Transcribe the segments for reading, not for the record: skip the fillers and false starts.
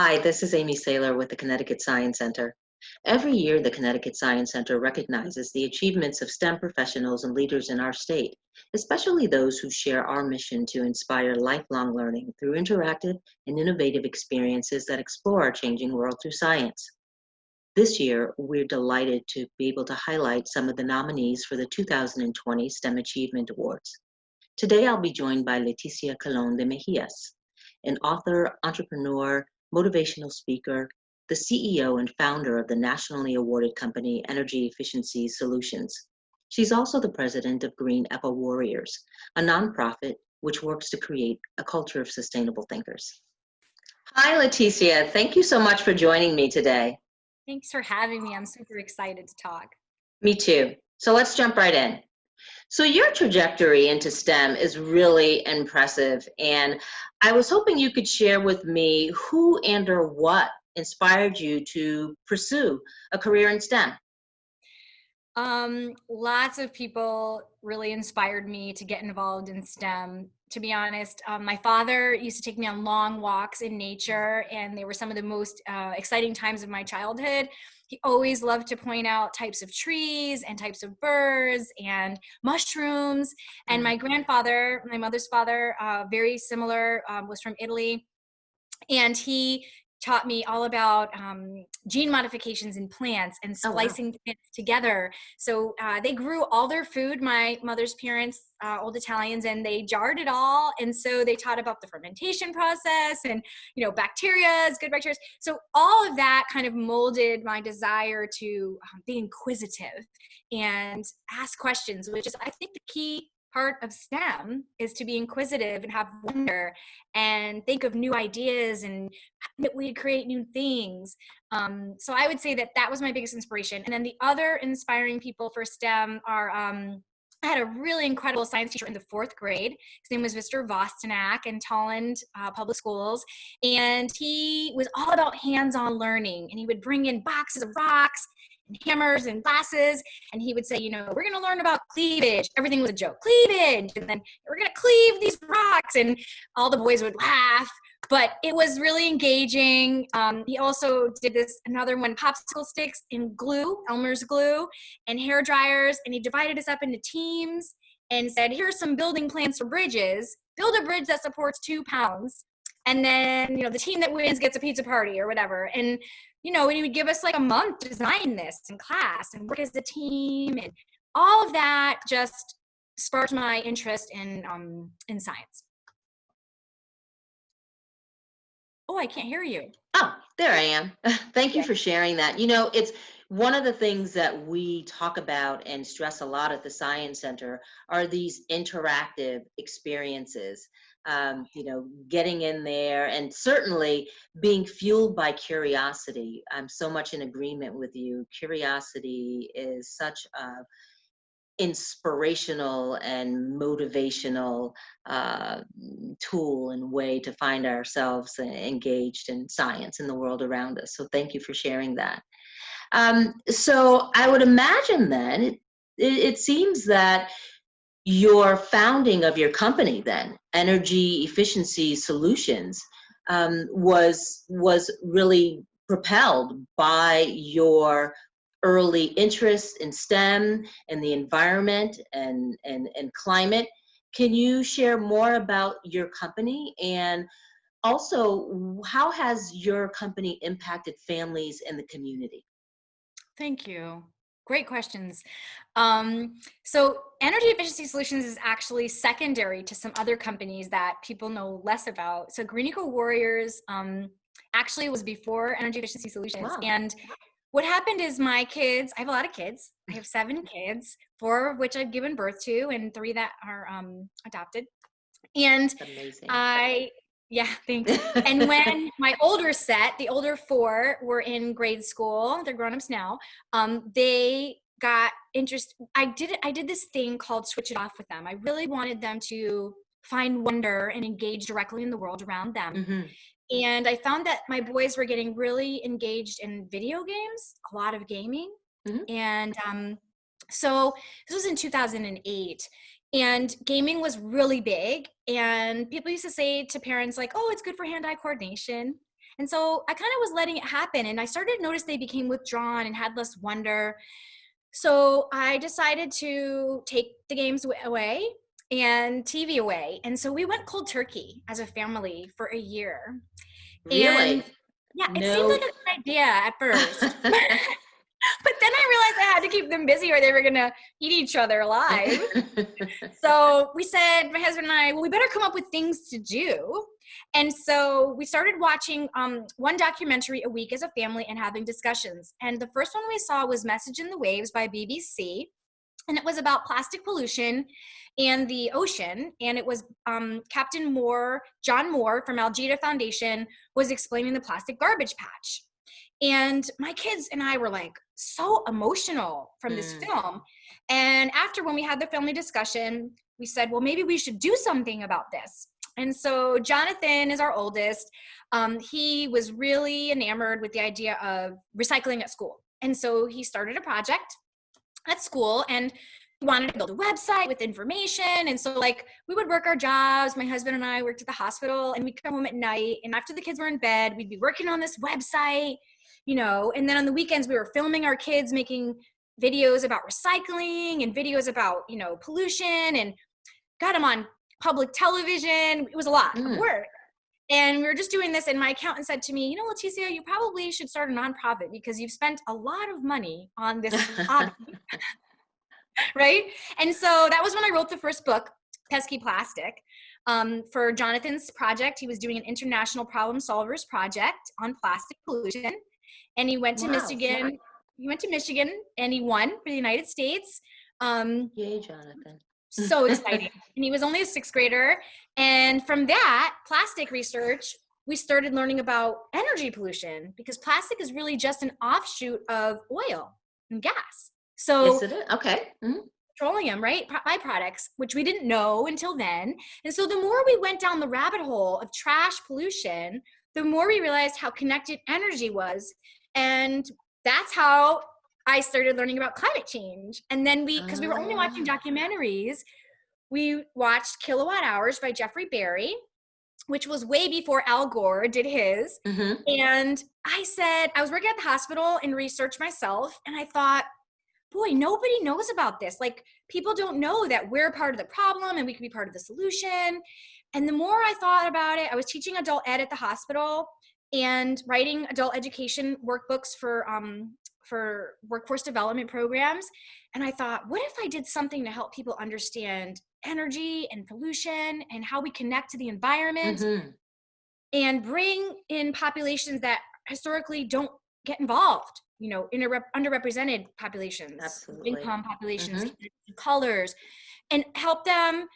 Hi, this is Amy Saylor with the Connecticut Science Center. Every year, the Connecticut Science Center recognizes the achievements of STEM professionals and leaders in our state, especially those who share our mission to inspire lifelong learning through interactive and innovative experiences that explore our changing world through science. This year, we're delighted to be able to highlight some of the nominees for the 2020 STEM Achievement Awards. Today, I'll be joined by Leticia Colon de Mejias, an author, entrepreneur, motivational speaker, the CEO and founder of the nationally awarded company Energy Efficiency Solutions. She's also the president of Green Eco Warriors, a nonprofit which works to create a culture of sustainable thinkers. Hi, Leticia. Thank you so much for joining me today. Thanks for having me. I'm super excited to talk. Me too. So let's jump right in. So your trajectory into STEM is really impressive, and I was hoping you could share with me who and or what inspired you to pursue a career in STEM. Lots of people really inspired me to get involved in STEM. To be honest, my father used to take me on long walks in nature, and they were some of the most exciting times of my childhood. He always loved to point out types of trees and types of birds and mushrooms. And my grandfather, my mother's father, very similar, was from Italy. And he taught me all about gene modifications in plants and Oh, wow. splicing plants together. So they grew all their food, my mother's parents, old Italians, and they jarred it all. And so they taught about the fermentation process and, bacteria, good bacteria. So all of that kind of molded my desire to be inquisitive and ask questions, which is, I think, the key part of STEM is to be inquisitive and have wonder and think of new ideas and that we create new things. So I would say that was my biggest inspiration. And then the other inspiring people for STEM are, I had a really incredible science teacher in the 4th grade. His name was Mr. Vostenak in Tolland Public Schools. And he was all about hands-on learning. And he would bring in boxes of rocks and hammers and glasses. And he would say, we're going to learn about cleavage. Everything was a joke. Cleavage. And then we're going to cleave these rocks. And all the boys would laugh. But it was really engaging. He also did another one, popsicle sticks and glue, Elmer's glue, and hair dryers. And he divided us up into teams and said, here's some building plans for bridges. Build a bridge that supports 2 pounds. And then, the team that wins gets a pizza party or whatever. And, and he would give us like a month to design this in class and work as a team. And all of that just sparked my interest in science. Oh, I can't hear you. Oh, there I am. Thank you for sharing that. It's one of the things that we talk about and stress a lot at the Science Center are these interactive experiences. Getting in there and certainly being fueled by curiosity. I'm so much in agreement with you. Curiosity is such a inspirational and motivational tool and way to find ourselves engaged in science in the world around us. So thank you for sharing that. So I would imagine then it seems that your founding of your company then, Energy Efficiency Solutions, was really propelled by your early interest in STEM and the environment and climate. Can you share more about your company, and also how has your company impacted families and the community? Thank you. Great questions. So Energy Efficiency Solutions is actually secondary to some other companies that people know less about. So Green Eco Warriors actually was before Energy Efficiency Solutions. Wow. And what happened is my kids, I have a lot of kids. I have 7 kids, 4 of which I've given birth to and 3 that are adopted. And That's amazing. yeah, thanks. And when my older set, the older 4 were in grade school, they're grown-ups now, they got interested. I did this thing called Switch It Off with them. I really wanted them to find wonder and engage directly in the world around them. Mm-hmm. And I found that my boys were getting really engaged in video games, a lot of gaming. Mm-hmm. And so this was in 2008. And gaming was really big. And people used to say to parents like, oh, it's good for hand-eye coordination. And so I kind of was letting it happen. And I started to notice they became withdrawn and had less wonder. So I decided to take the games away and TV away. And so we went cold turkey as a family for a year. And Really? yeah, it seemed like No. a good idea at first. But then I realized I had to keep them busy or they were going to eat each other alive. So we said, my husband and I, well, we better come up with things to do. And so we started watching one documentary a week as a family and having discussions. And the first one we saw was Message in the Waves by BBC. And it was about plastic pollution and the ocean. And it was Captain Moore, John Moore from Algeta Foundation, was explaining the plastic garbage patch. And my kids and I were like so emotional from this Mm. film. And after, when we had the family discussion, we said, well, maybe we should do something about this. And so Jonathan is our oldest. He was really enamored with the idea of recycling at school. And so he started a project at school and wanted to build a website with information. And so like we would work our jobs. My husband and I worked at the hospital and we'd come home at night. And after the kids were in bed, we'd be working on this website, you know, and then on the weekends we were filming our kids, making videos about recycling and videos about, you know, pollution, and got them on public television. It was a lot of Mm. work. And we were just doing this, and my accountant said to me, you know, Leticia, you probably should start a nonprofit because you've spent a lot of money on this hobby, right? And so that was when I wrote the first book, Pesky Plastic, for Jonathan's project. He was doing an international problem solvers project on plastic pollution, and he went to Wow. Michigan. He went to Michigan, and he won for the United States. Yay, Jonathan. So exciting. And he was only a sixth grader. And from that plastic research, we started learning about energy pollution, because plastic is really just an offshoot of oil and gas. Yes, So it is. Okay. Mhm. petroleum, right? Byproducts, which we didn't know until then. And so the more we went down the rabbit hole of trash pollution, the more we realized how connected energy was. And that's how I started learning about climate change. And then because we were only watching Ah. documentaries, we watched Kilowatt Hours by Jeffrey Berry, which was way before Al Gore did his. Mhm. And I said, I was working at the hospital and researched myself, and I thought, boy, nobody knows about this. Like, people don't know that we're part of the problem and we can be part of the solution. And the more I thought about it, I was teaching adult ed at the hospital and writing adult education workbooks for workforce development programs. And I thought, what if I did something to help people understand energy and pollution and how we connect to the environment, Mhm. and bring in populations that historically don't get involved, you know, in underrepresented populations, Absolutely. income populations, Mhm. colors, and help them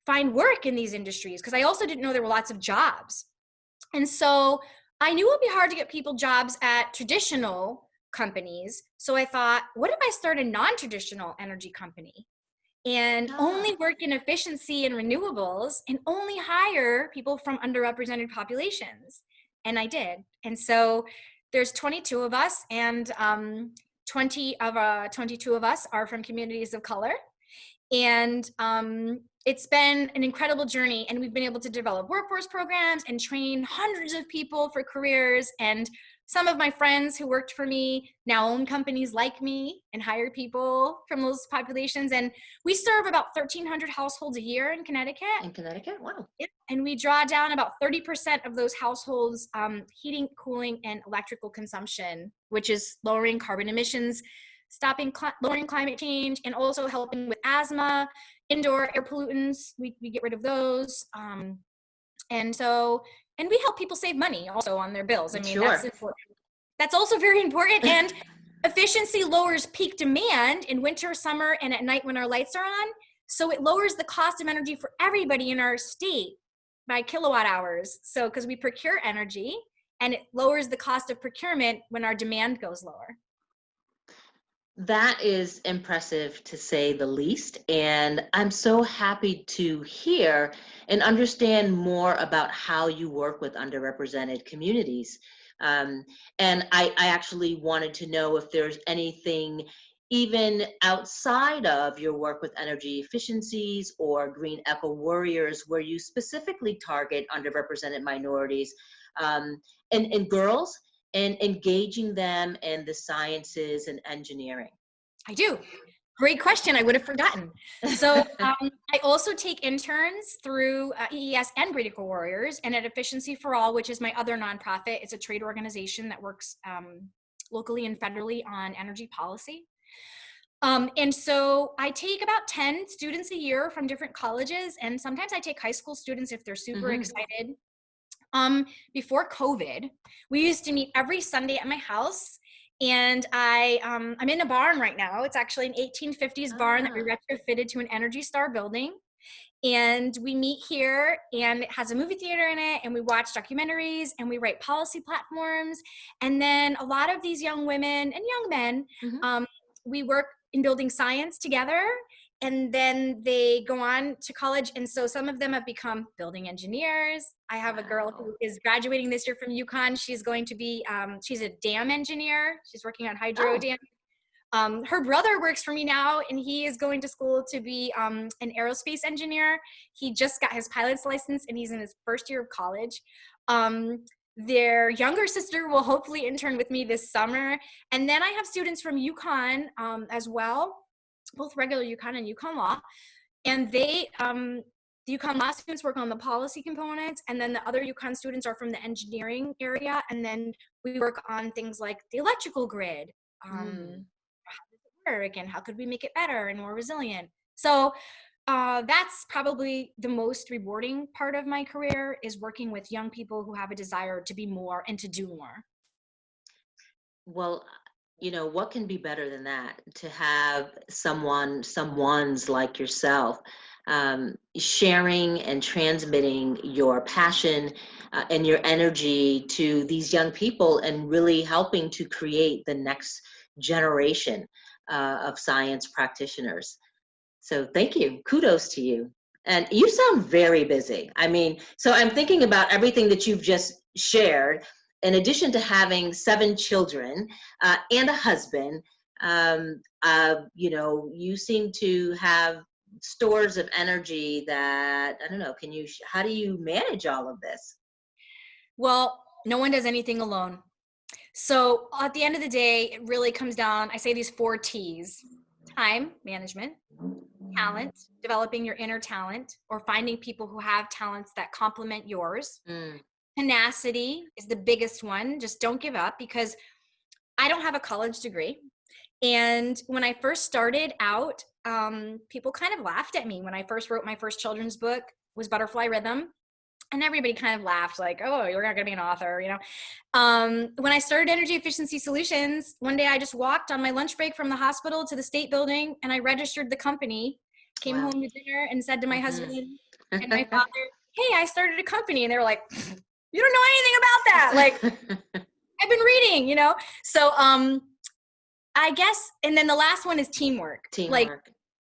find work in these industries. Because I also didn't know there were lots of jobs. And so I knew it would be hard to get people jobs at traditional companies. So I thought, what if I start a non-traditional energy company and Ah. only work in efficiency and renewables and only hire people from underrepresented populations? And I did. And so there's 22 of us, and 22 of us are from communities of color. And it's been an incredible journey, and we've been able to develop workforce programs and train hundreds of people for careers. And some of my friends who worked for me now own companies like me and hire people from those populations. And we serve about 1,300 households a year in Connecticut. In Connecticut? Wow. Yep. And we draw down about 30% of those households' heating, cooling, and electrical consumption, which is lowering carbon emissions, lowering climate change, and also helping with asthma, indoor air pollutants. We get rid of those. And we help people save money also on their bills. I mean, that's Sure. important. That's also very important. And efficiency lowers peak demand in winter, summer, and at night when our lights are on. So it lowers the cost of energy for everybody in our state by kilowatt hours. So because we procure energy, and it lowers the cost of procurement when our demand goes lower. That is impressive to say the least. And I'm so happy to hear and understand more about how you work with underrepresented communities. Um, and I actually wanted to know if there's anything even outside of your work with energy efficiencies or green eco warriors where you specifically target underrepresented minorities. Um, and girls, and engaging them in the sciences and engineering? I do. Great question. I would have forgotten. So I also take interns through EES and Great Equal Warriors, and at Efficiency for All, which is my other nonprofit. It's a trade organization that works locally and federally on energy policy. And so I take about 10 students a year from different colleges, and sometimes I take high school students if they're super excited. Before COVID, we used to meet every Sunday at my house, and I'm in a barn right now. It's actually an 1850s barn that we retrofitted to an Energy Star building. And we meet here, and it has a movie theater in it, and we watch documentaries, and we write policy platforms. And then a lot of these young women and young men, we work in building science together, and then they go on to college. And so some of them have become building engineers. I have a girl who is graduating this year from UConn. She's going to be, she's a dam engineer. She's working on hydro dam. Her brother works for me now, and he is going to school to be an aerospace engineer. He just got his pilot's license, and he's in his first year of college. Their younger sister will hopefully intern with me this summer. And then I have students from UConn as well, both regular UConn and UConn Law. And they, the UConn Law students work on the policy components, and then the other UConn students are from the engineering area. And then we work on things like the electrical grid, how does it work, and how could we make it better and more resilient. So that's probably the most rewarding part of my career, is working with young people who have a desire to be more and to do more. Well, what can be better than that? To have someone's like yourself, sharing and transmitting your passion and your energy to these young people, and really helping to create the next generation of science practitioners. So thank you. Kudos to you. And you sound very busy. I mean, so I'm thinking about everything that you've just shared. In addition to having 7 children and a husband, you seem to have stores of energy that, I don't know, how do you manage all of this? Well, no one does anything alone. So at the end of the day, it really comes down, I say these 4 T's: time management, talent, developing your inner talent, or finding people who have talents that complement yours. Tenacity is the biggest one. Just don't give up, because I don't have a college degree. And when I first started out, people kind of laughed at me. When I first wrote my first children's book, was Butterfly Rhythm. And everybody kind of laughed, like, oh, you're not going to be an author, When I started Energy Efficiency Solutions, one day I just walked on my lunch break from the hospital to the state building, and I registered the company, came home to dinner, and said to my husband and my father, hey, I started a company. And they were like, you don't know anything about that. Like, I've been reading, So I guess, and then the last one is teamwork. Like,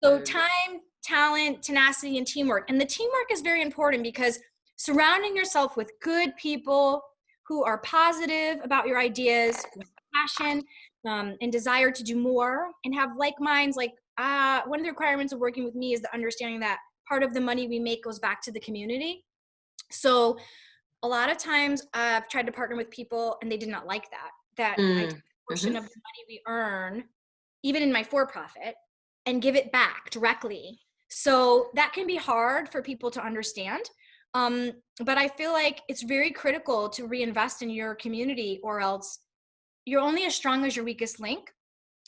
so time, talent, tenacity, and teamwork. And the teamwork is very important, because surrounding yourself with good people who are positive about your ideas, with passion and desire to do more, and have like minds. Like one of the requirements of working with me is the understanding that part of the money we make goes back to the community. So a lot of times I've tried to partner with people, and they did not like that I take a portion of the money we earn, even in my for-profit, and give it back directly. So that can be hard for people to understand. But I feel like it's very critical to reinvest in your community, or else you're only as strong as your weakest link.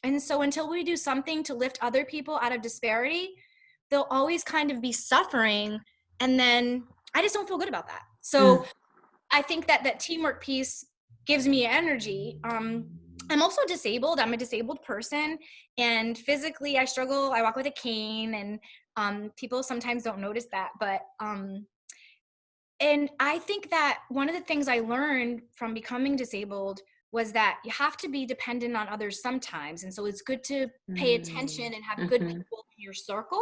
And so until we do something to lift other people out of disparity, they'll always kind of be suffering. And then I just don't feel good about that. So I think that teamwork piece gives me energy. I'm also disabled. I'm a disabled person, and physically I struggle. I walk with a cane, and people sometimes don't notice that, but and I think that one of the things I learned from becoming disabled was that you have to be dependent on others sometimes. And so it's good to pay attention and have good people in your circle.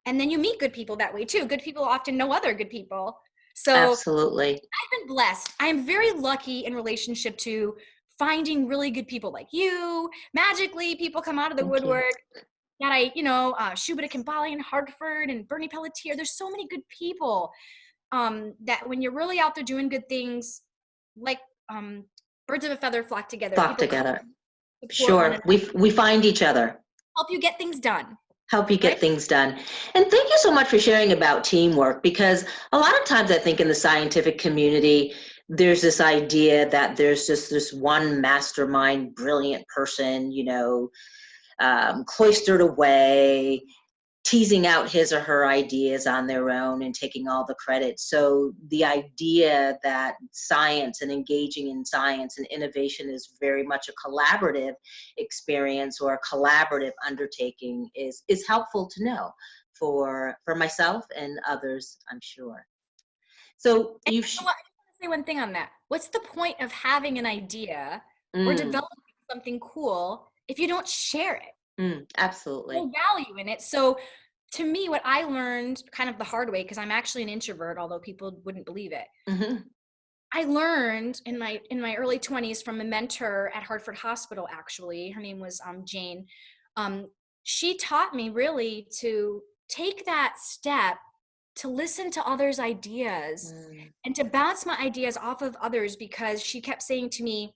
And then you meet good people that way too. Good people often know other good people. So absolutely. I've been blessed. I am very lucky in relationship to finding really good people like you. Magically, people come out of the woodwork. That Shubhita Kimbali in Hartford, and Bernie Pelletier. There's so many good people that when you're really out there doing good things, like birds of a feather flock together. Talk People come together. support one Sure. another, We find each other, help you get things done, help you right? get things done. And thank you so much for sharing about teamwork, because a lot of times I think in the scientific community, there's this idea that there's just this one mastermind, brilliant person, cloistered away, teasing out his or her ideas on their own and taking all the credit. So the idea that science and engaging in science and innovation is very much a collaborative experience or a collaborative undertaking is helpful to know for myself and others, I'm sure. So And you know what? I just want to say one thing on that. What's the point of having an idea or mm, developing something cool if you don't share it? absolutely. No value in it. So to me, what I learned kind of the hard way, because I'm actually an introvert, although people wouldn't believe it. Hmm. I learned in my early 20s from a mentor at Hartford Hospital. Actually, her name was Jane. Um, she taught me really to take that step to listen to others' ideas Mm, and to bounce my ideas off of others, because she kept saying to me,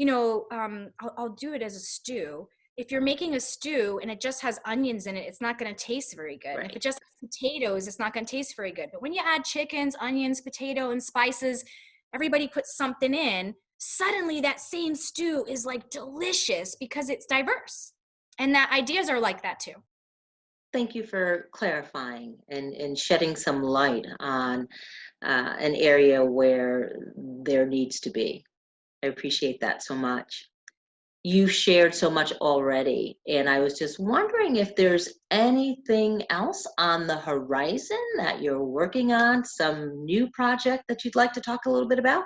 I'll do it as a stew. If you're making a stew and it just has onions in it, it's not going to taste very good. And if it right. just has potatoes, it's not going to taste very good. But when you add chickens, onions, potato, and spices, everybody puts something in, suddenly that same stew is like delicious because it's diverse. And that ideas are like that too. Thank you for clarifying and shedding some light on an area where there needs to be. I appreciate that so much. You shared so much already, and I was just wondering if there's anything else on the horizon that you're working on, some new project that you'd like to talk a little bit about?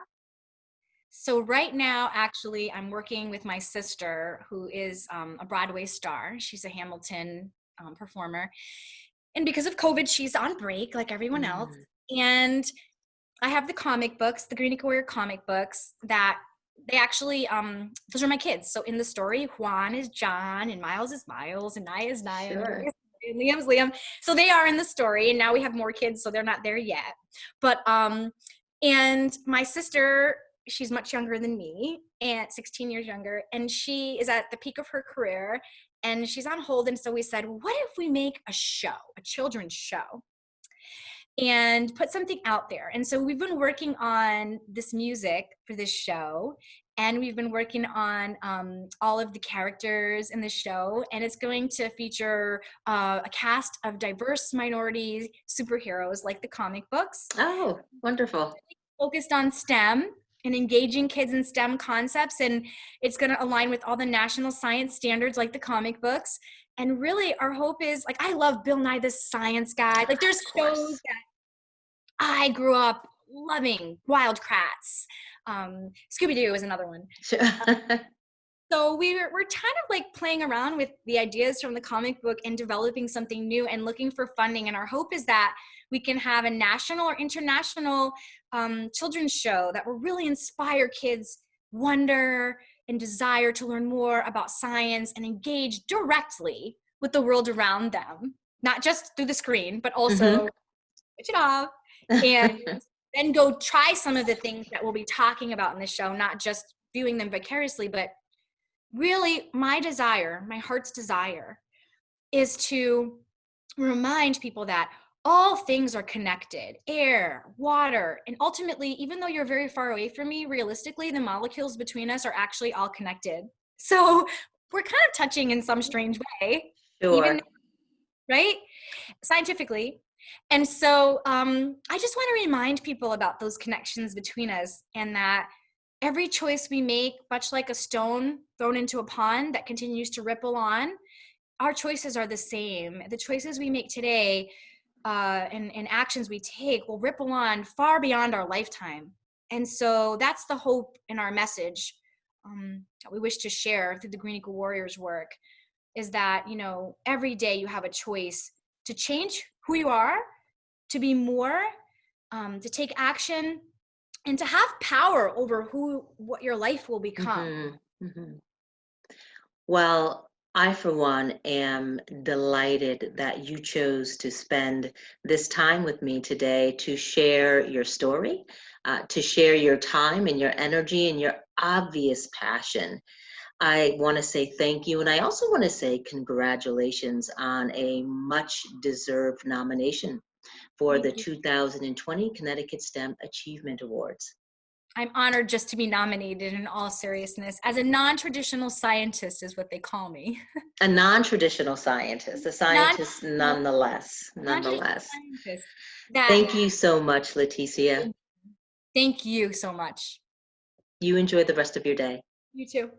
So right now, actually, I'm working with my sister, who is a Broadway star. She's a Hamilton performer, and because of COVID, she's on break like everyone else. Mm, And I have the comic books, the Green Warrior comic books, that they actually those are my kids. So in the story, Juan is John, and Miles is Miles, and Naya is Naya, and Mary sure. is Mary, and Liam's Liam. So they are in the story, and now we have more kids, so they're not there yet. But and my sister, she's much younger than me, and 16 years younger, and she is at the peak of her career, and she's on hold. And so we said, what if we make a show, a children's show, and put something out there? And so we've been working on this music for this show, and we've been working on all of the characters in the show, and it's going to feature a cast of diverse minority superheroes like the comic books, Oh, wonderful. focused on STEM and engaging kids in STEM concepts. And it's going to align with all the national science standards like the comic books. And really, our hope is, like, I love Bill Nye the Science Guy. Like, there's Of shows course. that I grew up loving. Wild Kratts, Scooby Doo is another one. Sure. So we're kind of like playing around with the ideas from the comic book and developing something new and looking for funding. And our hope is that we can have a national or international children's show that will really inspire kids' wonder and desire to learn more about science and engage directly with the world around them, not just through the screen, but also Hmm. switch it off and then go try some of the things that we'll be talking about in the show, not just viewing them vicariously, but really my desire, my heart's desire, is to remind people that all things are connected: air, water, and ultimately, even though you're very far away from me, realistically, the molecules between us are actually all connected. So we're kind of touching in some strange way, even, Sure. right? Scientifically. And so I just want to remind people about those connections between us, and that every choice we make, much like a stone thrown into a pond that continues to ripple on, our choices are the same. The choices we make today and actions we take will ripple on far beyond our lifetime. And so that's the hope in our message that we wish to share through the Green Eagle Warriors work, is that, every day you have a choice to change who you are, to be more, to take action, and to have power over what your life will become. Hmm. Hmm. Well, I, for one, am delighted that you chose to spend this time with me today to share your story, to share your time and your energy and your obvious passion. I want to say thank you. And I also want to say congratulations on a much deserved nomination for Thank the you. 2020 Connecticut STEM Achievement Awards. I'm honored just to be nominated in all seriousness as a non-traditional scientist is what they call me. A non-traditional scientist, a scientist Non-traditional, nonetheless, non-traditional nonetheless. scientist. That Thank you so much, Leticia. thank you so much. You enjoy the rest of your day. You too.